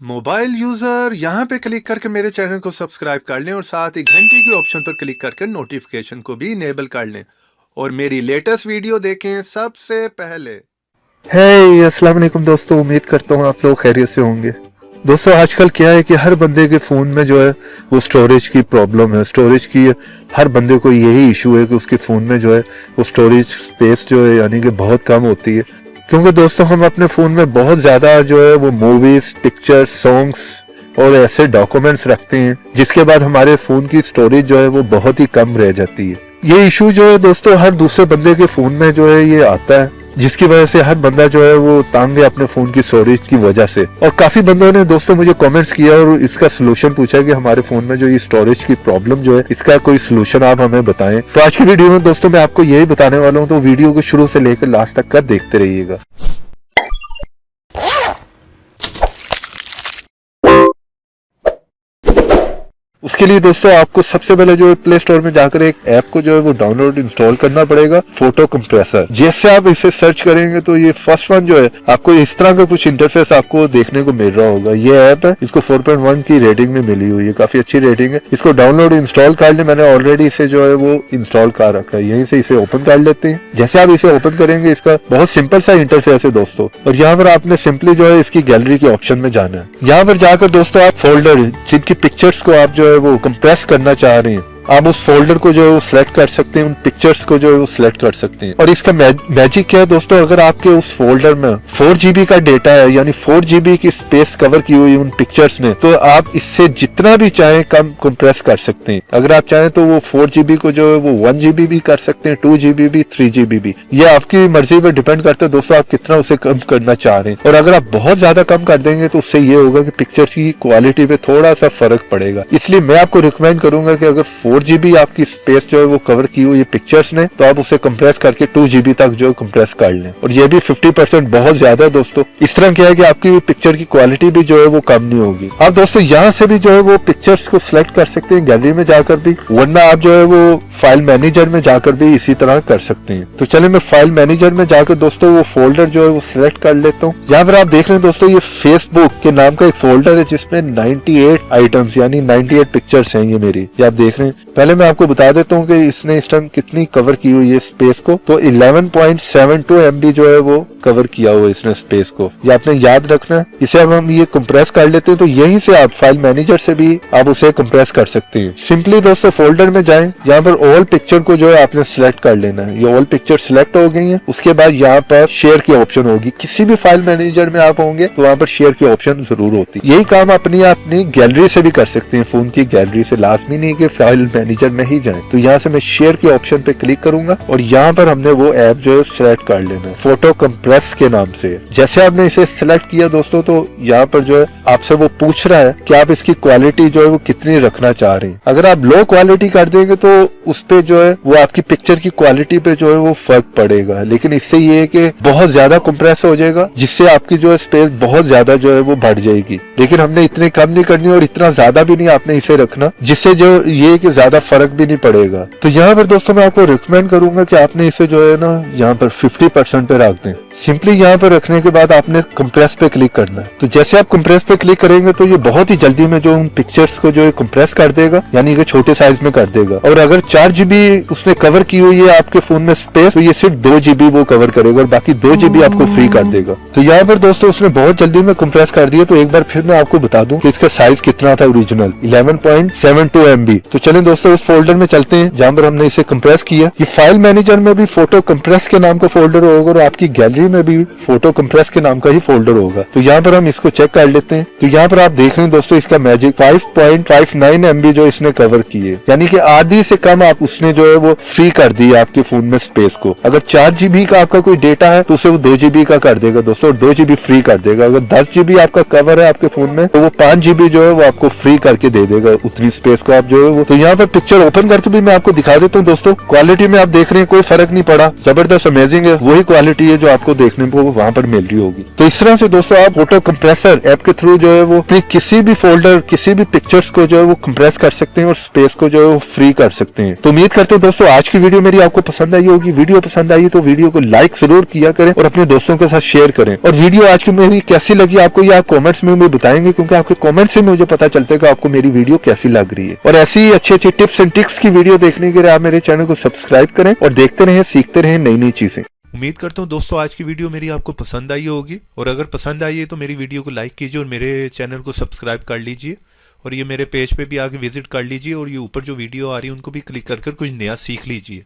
Mobile user यहाँ पे click करके मेरे चैनल को सब्सक्राइब कर लें और साथ ही घंटी के ऑप्शन पर क्लिक करके नोटिफिकेशन को भी इनेबल कर लें और मेरी लेटेस्ट वीडियो देखें सबसे पहले। अस्सलाम वालेकुम दोस्तों, उम्मीद करता हूँ आप लोग खैरियत से होंगे। दोस्तों आजकल क्या है कि हर बंदे के फ़ोन में जो है वो स्टोरेज की प्रॉब्लम है। स्टोरेज की हर बंदे को यही इशू है कि उसके फ़ोन में जो है वो स्टोरेज स्पेस जो है यानी कि बहुत कम होती है। क्योंकि दोस्तों हम अपने फ़ोन में बहुत ज़्यादा जो है वो मूवीज़, पिक्चर्स, सॉन्ग्स और ऐसे डॉक्यूमेंट्स रखते हैं जिसके बाद हमारे फ़ोन की स्टोरेज जो है वो बहुत ही कम रह जाती है। ये इशू जो है दोस्तों हर दूसरे बंदे के फ़ोन में जो है ये आता है, जिसकी वजह से हर बंदा जो है वो तंग है अपने फोन की स्टोरेज की वजह से। और काफी बंदों ने दोस्तों मुझे कमेंट्स किया और इसका सोल्यूशन पूछा कि हमारे फोन में जो ये स्टोरेज की प्रॉब्लम जो है इसका कोई सोल्यूशन आप हमें बताएं। तो आज की वीडियो में दोस्तों मैं आपको यही बताने वाला हूँ, तो वीडियो को शुरू से लेकर लास्ट तक का देखते रहिएगा। उसके लिए दोस्तों आपको सबसे पहले जो है प्ले स्टोर में जाकर एक ऐप को जो है वो डाउनलोड इंस्टॉल करना पड़ेगा, फोटो कंप्रेसर। जैसे आप इसे सर्च करेंगे तो ये फर्स्ट वन जो है आपको इस तरह का कुछ इंटरफेस आपको देखने को मिल रहा होगा। ये ऐप है, इसको 4.1 की रेटिंग में मिली हुई है, काफी अच्छी रेटिंग है। इसको डाउनलोड इंस्टॉल कर ले, मैंने ऑलरेडी इसे जो है वो इंस्टॉल कर रखा है। यहीं से इसे ओपन कर लेते हैं। जैसे आप इसे ओपन करेंगे इसका बहुत सिंपल सा इंटरफेस है दोस्तों, और यहाँ पर आपने सिंपली जो है इसकी गैलरी के ऑप्शन में जाना है। यहाँ पर जाकर दोस्तों आप फोल्डर जिनकी पिक्चर्स को आप जो है वो कंप्रेस करना चाह रहे हैं, आप उस फोल्डर को जो है वो सिलेक्ट कर सकते हैं, उन पिक्चर्स को जो है वो सिलेक्ट कर सकते हैं। और इसका मैजिक क्या है दोस्तों, अगर आपके उस फोल्डर में 4 GB का डेटा है यानी 4 GB की स्पेस कवर की हुई उन पिक्चर्स ने, तो आप इससे जितना भी चाहें कम कंप्रेस कर सकते हैं। अगर आप चाहें तो वो 4 GB को जो है वो 1 GB भी कर सकते हैं, 2 GB भी, 3 GB भी। ये आपकी मर्जी पर डिपेंड करता है दोस्तों आप कितना उसे कम करना चाह रहे हैं। और अगर आप बहुत ज्यादा कम कर देंगे तो उससे ये होगा कि पिक्चर्स की क्वालिटी पे थोड़ा सा फर्क पड़ेगा। इसलिए मैं आपको रिकमेंड करूंगा कि अगर 4 GB आपकी स्पेस जो है वो कवर की हुई पिक्चर्स ने, तो आप उसे कंप्रेस करके 2 GB तक जो कंप्रेस कर लें। और ये भी 50% बहुत ज्यादा है दोस्तों। इस तरह क्या है कि आपकी पिक्चर की क्वालिटी भी जो है वो कम नहीं होगी। आप दोस्तों यहाँ से भी जो है वो पिक्चर्स को सिलेक्ट कर सकते हैं गैलरी में जाकर भी, वरना आप जो है वो फाइल मैनेजर में जाकर भी इसी तरह कर सकते हैं। तो चले मैं फाइल मैनेजर में जाकर दोस्तों वो फोल्डर जो है वो सिलेक्ट कर लेता हूँ। यहाँ पर आप देख रहे हैं दोस्तों ये फेसबुक के नाम का एक फोल्डर है जिसमें 98 आइटम्स यानी 98 पिक्चर्स हैं ये मेरी, ये आप देख रहे हैं। पहले मैं आपको बता देता हूँ कि इसने इस टाइम कितनी कवर की हुई है स्पेस को, तो 11.72 MB जो है वो कवर किया हुआ है इसने स्पेस को, ये आपने याद रखना है। इसे अब हम ये कंप्रेस कर लेते हैं, तो यहीं से आप फाइल मैनेजर से भी आप उसे कंप्रेस कर सकते हैं। सिंपली दोस्तों फोल्डर में जाएं, यहाँ पर ऑल पिक्चर को जो है आपने सिलेक्ट कर लेना है। ये ऑल पिक्चर सिलेक्ट हो गई है। उसके बाद यहाँ पर शेयर की ऑप्शन होगी। किसी भी फाइल मैनेजर में आप होंगे तो वहाँ पर शेयर की ऑप्शन जरूर होती है। यही काम अपनी गैलरी से भी कर सकते हैं, फोन की गैलरी से, लाजमी नहीं कि फाइल मैनेजर में ही जाएं। तो यहाँ से मैं शेयर के ऑप्शन पे क्लिक करूंगा और यहाँ पर हमने वो ऐप जो है सिलेक्ट कर लेना है, फोटो कंप्रेस के नाम से। जैसे आपने इसे सिलेक्ट किया दोस्तों, तो यहाँ पर जो है आपसे वो पूछ रहा है कि आप इसकी क्वालिटी जो है वो कितनी रखना चाह रहे हैं। अगर आप लो क्वालिटी कर देंगे तो उस पे जो है वो आपकी पिक्चर की क्वालिटी पे जो है वो फर्क पड़ेगा, लेकिन इससे ये है कि बहुत ज्यादा कंप्रेस हो जाएगा, जिससे आपकी जो है स्पेस बहुत ज्यादा जो है वो बढ़ जाएगी। लेकिन हमने इतने कम नहीं करनी और इतना ज्यादा भी नहीं आपने इसे रखना, जिससे जो ये कि ज्यादा फर्क भी नहीं पड़ेगा। तो यहाँ पर दोस्तों मैं आपको रिकमेंड करूंगा कि आपने इसे जो है ना यहाँ पर 50% पे रख दें। सिंपली यहाँ पर रखने के बाद आपने कंप्रेस पे क्लिक करना है। तो जैसे आप कंप्रेस पे क्लिक करेंगे तो ये बहुत ही जल्दी में जो उन पिक्चर्स को जो है कंप्रेस कर देगा, यानी कि छोटे साइज में कर देगा। और अगर 4 GB उसने कवर की हुई है आपके फोन में स्पेस, तो ये सिर्फ 2 GB वो कवर करेगा और बाकी 2 GB आपको फ्री कर देगा। तो यहाँ पर दोस्तों उसने बहुत जल्दी में कंप्रेस कर दिया। तो एक बार फिर मैं आपको बता दूं कि इसका साइज कितना था ओरिजिनल, 11.72 MB। तो चलें दोस्तों उस फोल्डर में चलते हैं जहाँ पर हमने इसे कंप्रेस किया। ये फाइल मैनेजर में भी फोटो कंप्रेस के नाम का फोल्डर होगा और आपकी गैलरी में भी फोटो कंप्रेस के नाम का ही फोल्डर होगा। तो यहाँ पर हम इसको चेक कर लेते हैं। तो यहाँ पर आप देख रहे हैं दोस्तों इसका मैजिक 5.59 MB जो इसने कवर की है, यानी कि आधी से कम आप उसने जो है वो फ्री कर दी है आपके फोन में स्पेस को। अगर 4 GB का आपका कोई डेटा है तो उसे वो 2 GB का कर देगा दोस्तों, और 2 GB फ्री कर देगा। अगर 10 GB आपका कवर है आपके फोन में तो वो 5 GB जो है वो आपको फ्री करके दे देगा, उतनी स्पेस को आप जो है वो। तो यहाँ पर पिक्चर ओपन करके भी मैं आपको दिखा देता हूँ दोस्तों। क्वालिटी में आप देख रहे हैं कोई फर्क नहीं पड़ा, जबरदस्त अमेजिंग है, वही क्वालिटी है जो आपको आपको देखने को वहां पर मिल रही होगी। तो इस तरह से दोस्तों आप फोटो कंप्रेसर ऐप के थ्रू जो है वो अपनी किसी भी फोल्डर, किसी भी पिक्चर्स को जो है वो कंप्रेस कर सकते हैं और स्पेस को जो है वो फ्री कर सकते हैं। तो उम्मीद करते हैं दोस्तों आज की वीडियो मेरी आपको पसंद आई होगी। वीडियो पसंद आई तो वीडियो को लाइक जरूर किया करें और अपने दोस्तों के साथ शेयर करें। और वीडियो आज की मेरी कैसी लगी आपको ये आप कॉमेंट्स में बताएंगे, क्योंकि आपके कॉमेंट से मुझे पता चलता है कि आपको मेरी वीडियो कैसी लग रही है। और ऐसी ही अच्छी अच्छी टिप्स एंड ट्रिक्स की वीडियो देखने के लिए आप मेरे चैनल को सब्सक्राइब करें और देखते रहें, सीखते रहें नई नई चीजें। उम्मीद करता हूँ दोस्तों आज की वीडियो मेरी आपको पसंद आई होगी, और अगर पसंद आई है तो मेरी वीडियो को लाइक कीजिए और मेरे चैनल को सब्सक्राइब कर लीजिए, और ये मेरे पेज पे भी आके विजिट कर लीजिए, और ये ऊपर जो वीडियो आ रही है उनको भी क्लिक कर कुछ नया सीख लीजिए।